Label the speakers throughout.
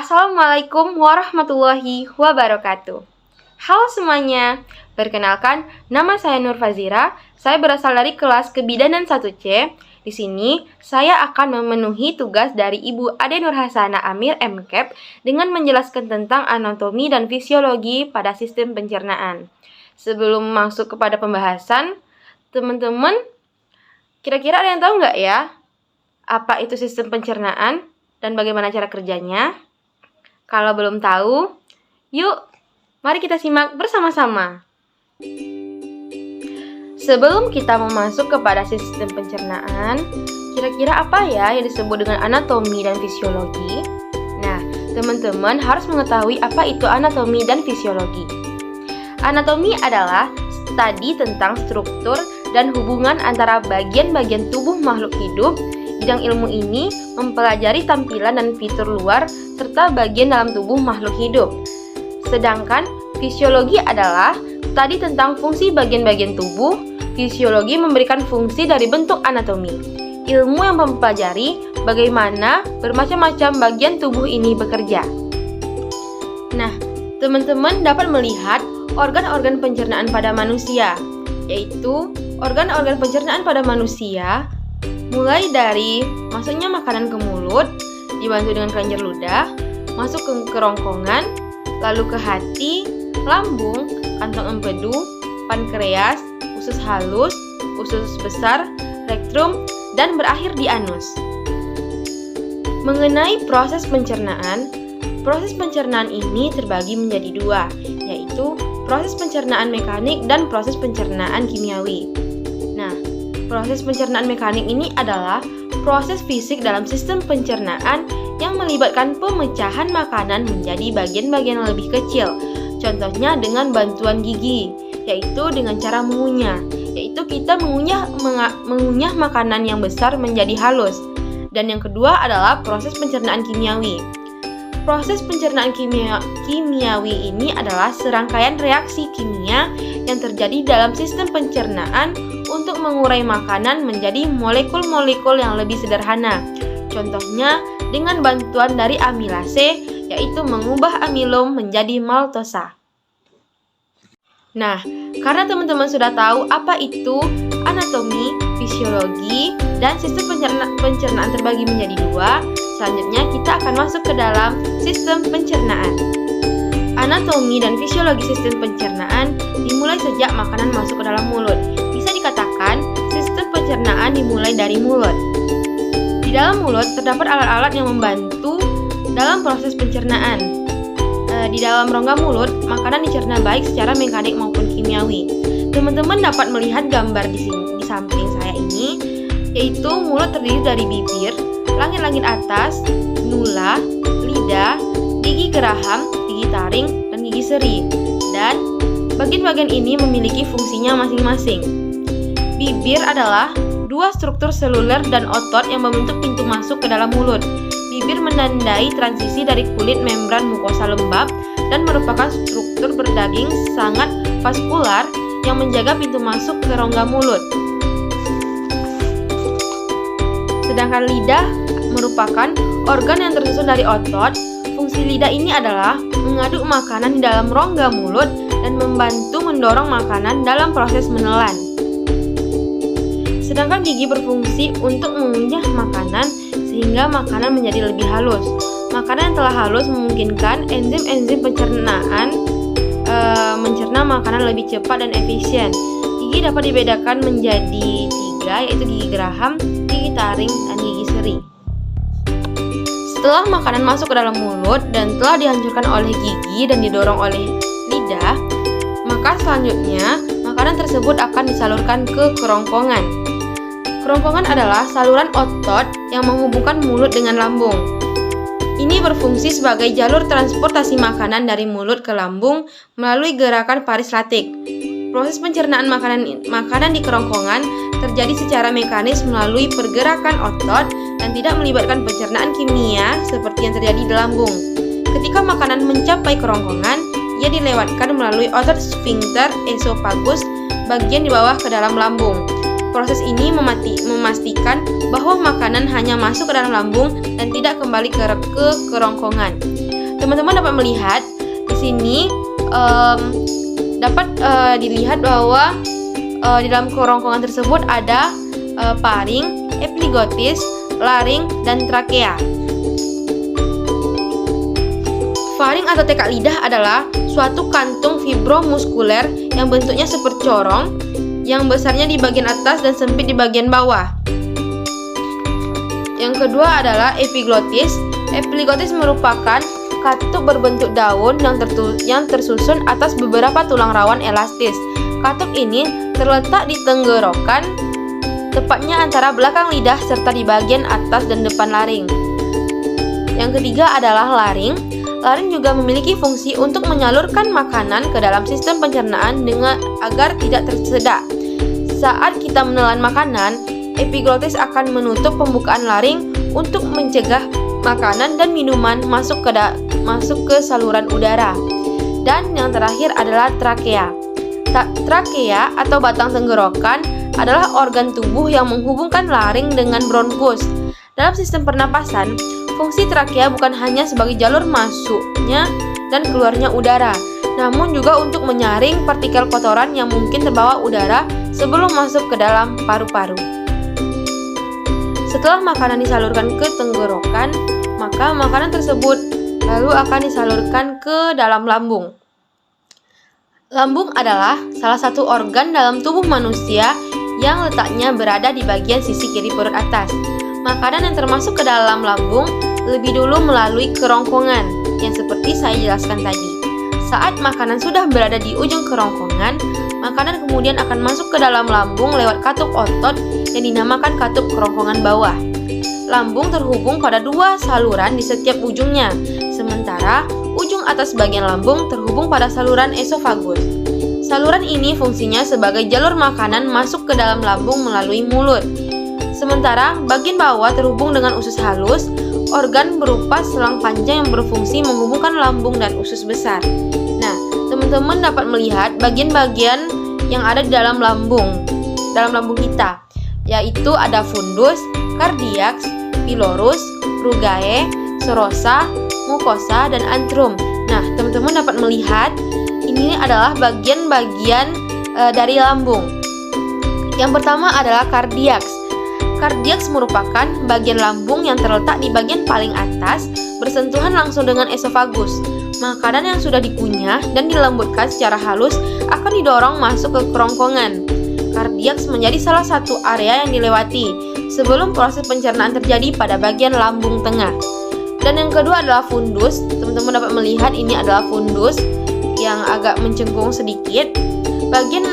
Speaker 1: Assalamualaikum warahmatullahi wabarakatuh. Halo semuanya, perkenalkan nama saya Nur Fazira. Saya berasal dari kelas Kebidanan 1C. Di sini saya akan memenuhi tugas dari Ibu Ade Nurhasana Amir MKep dengan menjelaskan tentang anatomi dan fisiologi pada sistem pencernaan. Sebelum masuk kepada pembahasan, teman-teman kira-kira ada yang tahu nggak ya apa itu sistem pencernaan dan bagaimana cara kerjanya? Kalau belum tahu, yuk mari kita simak bersama-sama. Sebelum kita masuk kepada sistem pencernaan, kira-kira apa ya yang disebut dengan anatomi dan fisiologi? Nah, teman-teman harus mengetahui apa itu anatomi dan fisiologi. Anatomi adalah studi tentang struktur dan hubungan antara bagian-bagian tubuh makhluk hidup. Bidang ilmu ini mempelajari tampilan dan fitur luar serta bagian dalam tubuh makhluk hidup. Sedangkan fisiologi adalah studi tentang fungsi bagian-bagian tubuh. Fisiologi memberikan fungsi dari bentuk anatomi. Ilmu yang mempelajari bagaimana bermacam-macam bagian tubuh ini bekerja. Nah, teman-teman dapat melihat organ-organ pencernaan pada manusia, yaitu organ-organ pencernaan pada manusia mulai dari masuknya makanan ke mulut, dibantu dengan kelenjar ludah, masuk ke kerongkongan, lalu ke hati, lambung, kantong empedu, pankreas, usus halus, usus besar, rektum, dan berakhir di anus. Mengenai proses pencernaan ini terbagi menjadi dua, yaitu proses pencernaan mekanik dan proses pencernaan kimiawi. Nah, proses pencernaan mekanik ini adalah proses fisik dalam sistem pencernaan yang melibatkan pemecahan makanan menjadi bagian-bagian yang lebih kecil. Contohnya dengan bantuan gigi, yaitu dengan cara mengunyah, yaitu kita mengunyah makanan yang besar menjadi halus. Dan yang kedua adalah proses pencernaan kimiawi. Proses pencernaan kimiawi ini adalah serangkaian reaksi kimia yang terjadi dalam sistem pencernaan untuk mengurai makanan menjadi molekul-molekul yang lebih sederhana. Contohnya dengan bantuan dari amilase, yaitu mengubah amilom menjadi maltosa. Nah, karena teman-teman sudah tahu apa itu anatomi, fisiologi, dan sistem pencernaan terbagi menjadi dua, selanjutnya kita akan masuk ke dalam sistem pencernaan. Anatomi dan fisiologi sistem pencernaan dimulai sejak makanan masuk ke dalam mulut. Bisa dikatakan sistem pencernaan dimulai dari mulut. Di dalam mulut terdapat alat-alat yang membantu dalam proses pencernaan. Di dalam rongga mulut, makanan dicerna baik secara mekanik maupun kimiawi. Teman-teman dapat melihat gambar di samping saya ini, yaitu mulut terdiri dari bibir, langit-langit atas, nula, lidah, gigi geraham, gigi taring, dan gigi seri. Dan bagian-bagian ini memiliki fungsinya masing-masing. Bibir adalah dua struktur seluler dan otot yang membentuk pintu masuk ke dalam mulut. Bibir menandai transisi dari kulit membran mukosa lembab dan merupakan struktur berdaging sangat vaskular yang menjaga pintu masuk ke rongga mulut. Sedangkan lidah merupakan organ yang tersusun dari otot. Fungsi lidah ini adalah mengaduk makanan di dalam rongga mulut dan membantu mendorong makanan dalam proses menelan. Sedangkan gigi berfungsi untuk mengunyah makanan sehingga makanan menjadi lebih halus. Makanan yang telah halus memungkinkan enzim-enzim pencernaan mencerna makanan lebih cepat dan efisien. Gigi dapat dibedakan menjadi 3, yaitu gigi geraham, gigi taring, dan gigi seri. Setelah makanan masuk ke dalam mulut dan telah dihancurkan oleh gigi dan didorong oleh lidah, maka selanjutnya makanan tersebut akan disalurkan ke kerongkongan. Kerongkongan adalah saluran otot yang menghubungkan mulut dengan lambung. Ini berfungsi sebagai jalur transportasi makanan dari mulut ke lambung melalui gerakan paristatik. Proses pencernaan makanan di kerongkongan terjadi secara mekanis melalui pergerakan otot dan tidak melibatkan pencernaan kimia seperti yang terjadi di lambung. Ketika makanan mencapai kerongkongan, ia dilewatkan melalui otot sphincter esofagus bagian di bawah ke dalam lambung. Proses ini memastikan bahwa makanan hanya masuk ke dalam lambung dan tidak kembali ke kerongkongan. teman-teman dapat melihat di sini dapat dilihat bahwa di dalam kerongkongan tersebut ada faring, epiglottis, laring, dan trakea. Faring atau tekak lidah adalah suatu kantung fibromuskuler yang bentuknya seperti corong, yang besarnya di bagian atas dan sempit di bagian bawah. Yang kedua adalah epiglottis. Epiglottis merupakan katup berbentuk daun yang tersusun atas beberapa tulang rawan elastis. Katup ini terletak di tenggorokan, tepatnya antara belakang lidah serta di bagian atas dan depan laring. Yang ketiga adalah laring. Laring juga memiliki fungsi untuk menyalurkan makanan ke dalam sistem pencernaan agar tidak tersedak. Saat kita menelan makanan, epiglottis akan menutup pembukaan laring untuk mencegah makanan dan minuman masuk ke saluran udara. Dan yang terakhir adalah trakea. Trakea atau batang tenggorokan adalah organ tubuh yang menghubungkan laring dengan bronkus. Dalam sistem pernapasan, fungsi trakea bukan hanya sebagai jalur masuknya dan keluarnya udara, namun juga untuk menyaring partikel kotoran yang mungkin terbawa udara sebelum masuk ke dalam paru-paru. Setelah makanan disalurkan ke tenggorokan, maka makanan tersebut lalu akan disalurkan ke dalam lambung. Lambung adalah salah satu organ dalam tubuh manusia yang letaknya berada di bagian sisi kiri perut atas. Makanan yang termasuk ke dalam lambung lebih dulu melalui kerongkongan yang seperti saya jelaskan tadi. Saat makanan sudah berada di ujung kerongkongan, makanan kemudian akan masuk ke dalam lambung lewat katup otot yang dinamakan katup kerongkongan bawah. Lambung terhubung pada dua saluran di setiap ujungnya, sementara ujung atas bagian lambung terhubung pada saluran esofagus. Saluran ini fungsinya sebagai jalur makanan masuk ke dalam lambung melalui mulut. Sementara bagian bawah terhubung dengan usus halus, organ berupa selang panjang yang berfungsi menghubungkan lambung dan usus besar. Nah, teman-teman dapat melihat bagian-bagian yang ada di dalam lambung kita, yaitu ada fundus, cardiac, pylorus, rugae, serosa, mucosa, dan antrum. Nah, teman-teman dapat melihat ini adalah bagian-bagian dari lambung. Yang pertama adalah cardiac. Cardiac merupakan bagian lambung yang terletak di bagian paling atas, bersentuhan langsung dengan esofagus. Makanan yang sudah dikunyah dan dilembutkan secara halus akan didorong masuk ke kerongkongan. Cardiac menjadi salah satu area yang dilewati sebelum proses pencernaan terjadi pada bagian lambung tengah. Dan yang kedua adalah fundus. Teman-teman dapat melihat ini adalah fundus yang agak mencengkung sedikit. Bagian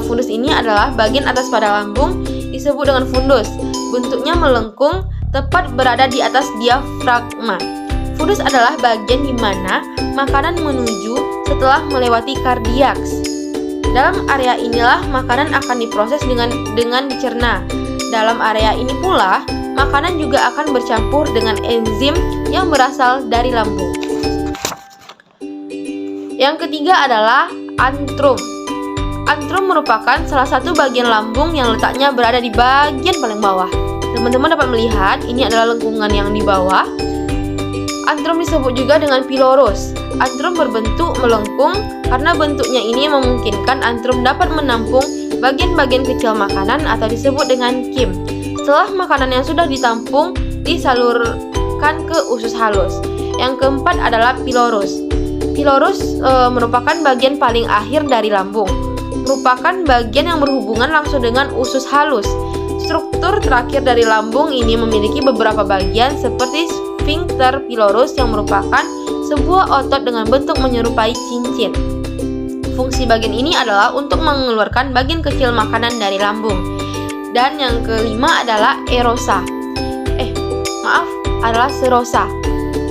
Speaker 1: fundus ini adalah bagian atas pada lambung, disebut dengan fundus. Bentuknya melengkung, tepat berada di atas diafragma. Fundus adalah bagian di mana makanan menuju setelah melewati kardiaks. Dalam area inilah makanan akan diproses dengan dicerna. Dalam area ini pula, makanan juga akan bercampur dengan enzim yang berasal dari lambung. Yang ketiga adalah antrum. Antrum merupakan salah satu bagian lambung yang letaknya berada di bagian paling bawah. Teman-teman dapat melihat ini adalah lengkungan yang di bawah. Antrum disebut juga dengan pylorus. Antrum berbentuk melengkung karena bentuknya ini memungkinkan antrum dapat menampung bagian-bagian kecil makanan atau disebut dengan kim. Setelah makanan yang sudah ditampung disalurkan ke usus halus. Yang keempat adalah pylorus. Pylorus merupakan bagian paling akhir dari lambung. Merupakan bagian yang berhubungan langsung dengan usus halus. Struktur terakhir dari lambung ini memiliki beberapa bagian seperti sphincter pylorus yang merupakan sebuah otot dengan bentuk menyerupai cincin. Fungsi bagian ini adalah untuk mengeluarkan bagian kecil makanan dari lambung. Dan yang kelima adalah serosa.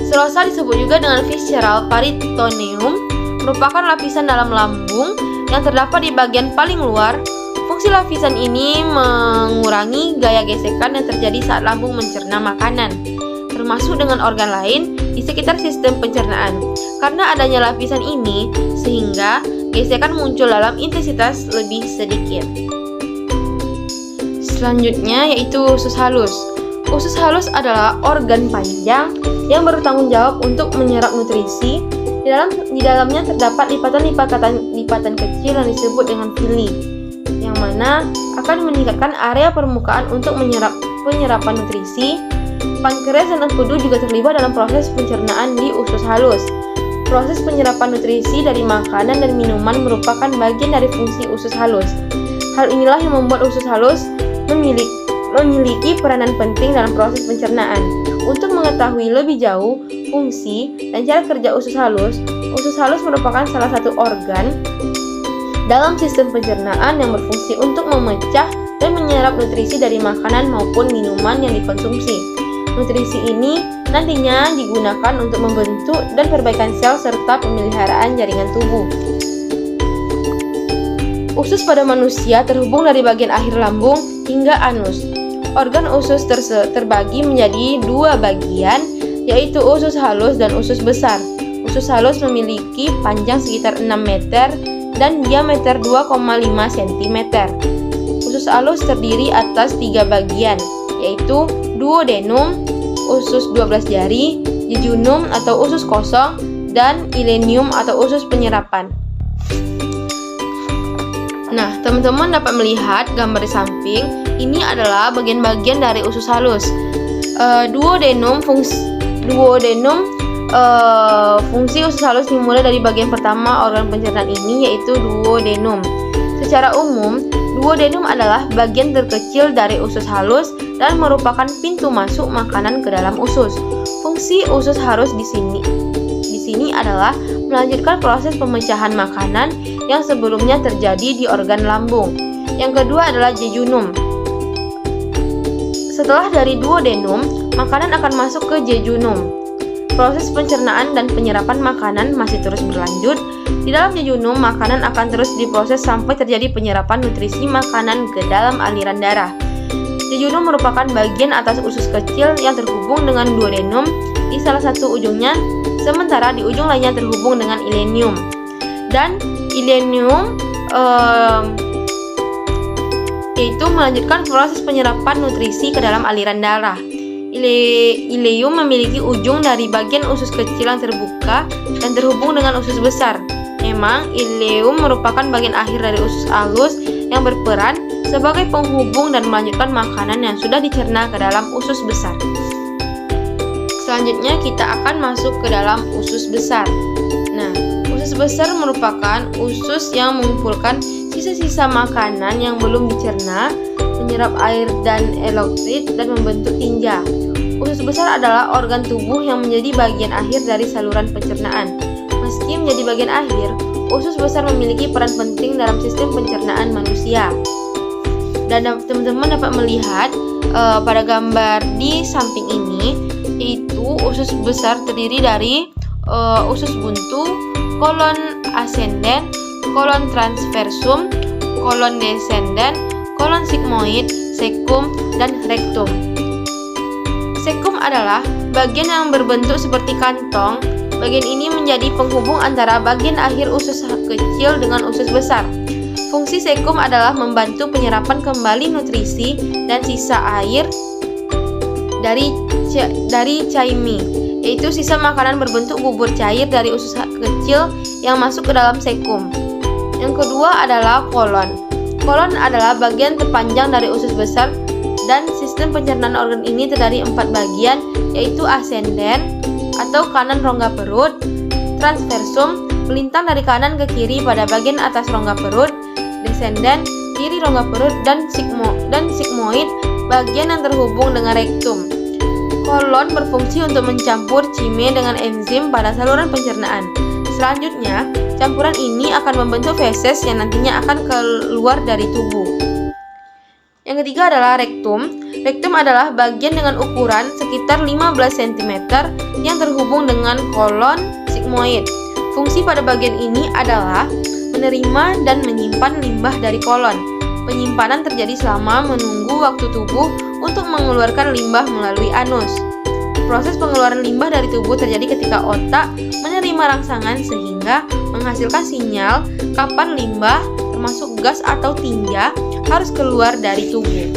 Speaker 1: Serosa disebut juga dengan visceral peritoneum, merupakan lapisan dalam lambung yang terdapat di bagian paling luar. Fungsi lapisan ini mengurangi gaya gesekan yang terjadi saat lambung mencerna makanan, termasuk dengan organ lain di sekitar sistem pencernaan. Karena adanya lapisan ini, sehingga gesekan muncul dalam intensitas lebih sedikit. Selanjutnya yaitu usus halus. Usus halus adalah organ panjang yang bertanggung jawab untuk menyerap nutrisi. Di dalamnya terdapat lipatan kecil yang disebut dengan villi, yang mana akan meningkatkan area permukaan untuk penyerapan nutrisi. Pankreas dan empedu juga terlibat dalam proses pencernaan di usus halus. Proses penyerapan nutrisi dari makanan dan minuman merupakan bagian dari fungsi usus halus. Hal inilah yang membuat usus halus memiliki peranan penting dalam proses pencernaan. Untuk mengetahui lebih jauh fungsi dan cara kerja usus halus merupakan salah satu organ dalam sistem pencernaan yang berfungsi untuk memecah dan menyerap nutrisi dari makanan maupun minuman yang dikonsumsi. Nutrisi ini nantinya digunakan untuk membentuk dan perbaikan sel serta pemeliharaan jaringan tubuh. Usus pada manusia terhubung dari bagian akhir lambung hingga anus. Organ usus terbagi menjadi dua bagian, yaitu usus halus dan usus besar. Usus halus memiliki panjang sekitar 6 meter dan diameter 2,5 cm. Usus halus terdiri atas 3 bagian, yaitu duodenum, usus 12 jari, jejunum atau usus kosong, dan ilenium atau usus penyerapan. Nah, teman-teman dapat melihat gambar di samping. Ini adalah bagian-bagian dari usus halus. Duodenum fungsi usus halus dimulai dari bagian pertama organ pencernaan ini, yaitu duodenum. Secara umum, duodenum adalah bagian terkecil dari usus halus dan merupakan pintu masuk makanan ke dalam usus. Fungsi usus halus di sini adalah melanjutkan proses pemecahan makanan yang sebelumnya terjadi di organ lambung. Yang kedua adalah jejunum. Setelah dari duodenum, makanan akan masuk ke jejunum. Proses pencernaan dan penyerapan makanan masih terus berlanjut. Di dalam jejunum, makanan akan terus diproses sampai terjadi penyerapan nutrisi makanan ke dalam aliran darah. Jejunum merupakan bagian atas usus kecil yang terhubung dengan duodenum di salah satu ujungnya, sementara di ujung lainnya terhubung dengan ilenium. Dan ilenium yaitu melanjutkan proses penyerapan nutrisi ke dalam aliran darah. Ileum memiliki ujung dari bagian usus kecil yang terbuka dan terhubung dengan usus besar. Memang, ileum merupakan bagian akhir dari usus halus yang berperan sebagai penghubung dan melanjutkan makanan yang sudah dicerna ke dalam usus besar. Selanjutnya kita akan masuk ke dalam usus besar. Nah, usus besar merupakan usus yang mengumpulkan sisa-sisa makanan yang belum dicerna, menyerap air dan elektrit, dan membentuk tinja. Usus besar adalah organ tubuh yang menjadi bagian akhir dari saluran pencernaan. Meski menjadi bagian akhir, usus besar memiliki peran penting dalam sistem pencernaan manusia. Dan teman-teman dapat melihat pada gambar di samping ini, yaitu usus besar terdiri dari usus buntu, kolon ascendent, kolon transversum, kolon descendent, kolon sigmoid, cecum, dan rectum. Cecum adalah bagian yang berbentuk seperti kantong. Bagian ini menjadi penghubung antara bagian akhir usus kecil dengan usus besar. Fungsi cecum adalah membantu penyerapan kembali nutrisi dan sisa air dari chaimi, yaitu sisa makanan berbentuk bubur cair dari usus kecil yang masuk ke dalam cecum. Yang kedua adalah kolon. Kolon adalah bagian terpanjang dari usus besar dan sistem pencernaan organ ini terdiri 4 bagian, yaitu ascendent atau kanan rongga perut, transversum melintang dari kanan ke kiri pada bagian atas rongga perut, descendent kiri rongga perut, dan sigmoid bagian yang terhubung dengan rektum. Kolon berfungsi untuk mencampur cime dengan enzim pada saluran pencernaan. Selanjutnya, campuran ini akan membentuk feses yang nantinya akan keluar dari tubuh. Yang ketiga adalah rektum. Rektum adalah bagian dengan ukuran sekitar 15 cm yang terhubung dengan kolon sigmoid. Fungsi pada bagian ini adalah menerima dan menyimpan limbah dari kolon. Penyimpanan terjadi selama menunggu waktu tubuh untuk mengeluarkan limbah melalui anus. Proses pengeluaran limbah dari tubuh terjadi ketika otak menerima rangsangan sehingga menghasilkan sinyal kapan limbah, termasuk gas atau tinja, harus keluar dari tubuh.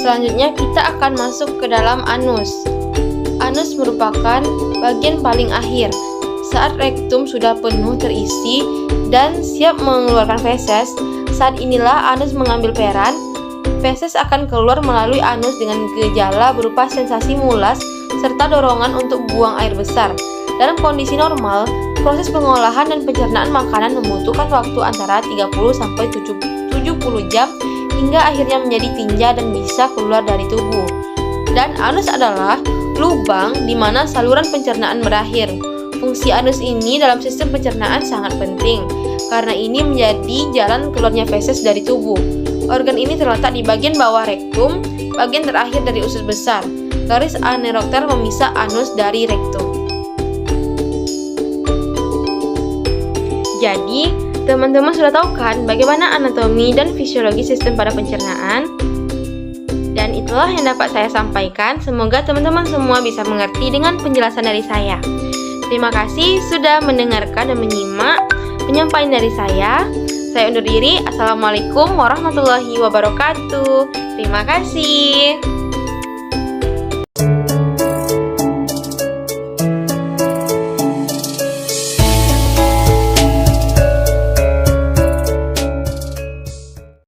Speaker 1: Selanjutnya kita akan masuk ke dalam anus. Anus merupakan bagian paling akhir. Saat rektum sudah penuh terisi dan siap mengeluarkan feses, saat inilah anus mengambil peran. Feses akan keluar melalui anus dengan gejala berupa sensasi mulas serta dorongan untuk buang air besar. Dalam kondisi normal, proses pengolahan dan pencernaan makanan membutuhkan waktu antara 30-70 jam hingga akhirnya menjadi tinja dan bisa keluar dari tubuh. Dan anus adalah lubang di mana saluran pencernaan berakhir. Fungsi anus ini dalam sistem pencernaan sangat penting, karena ini menjadi jalan keluarnya feses dari tubuh. Organ ini terletak di bagian bawah rektum, bagian terakhir dari usus besar. Garis aneroter memisah anus dari rektum. Jadi, teman-teman sudah tahu kan bagaimana anatomi dan fisiologi sistem pada pencernaan? Dan itulah yang dapat saya sampaikan. Semoga teman-teman semua bisa mengerti dengan penjelasan dari saya. Terima kasih sudah mendengarkan dan menyimak penyampaian dari saya. Saya undur diri. Assalamualaikum warahmatullahi wabarakatuh. Terima kasih.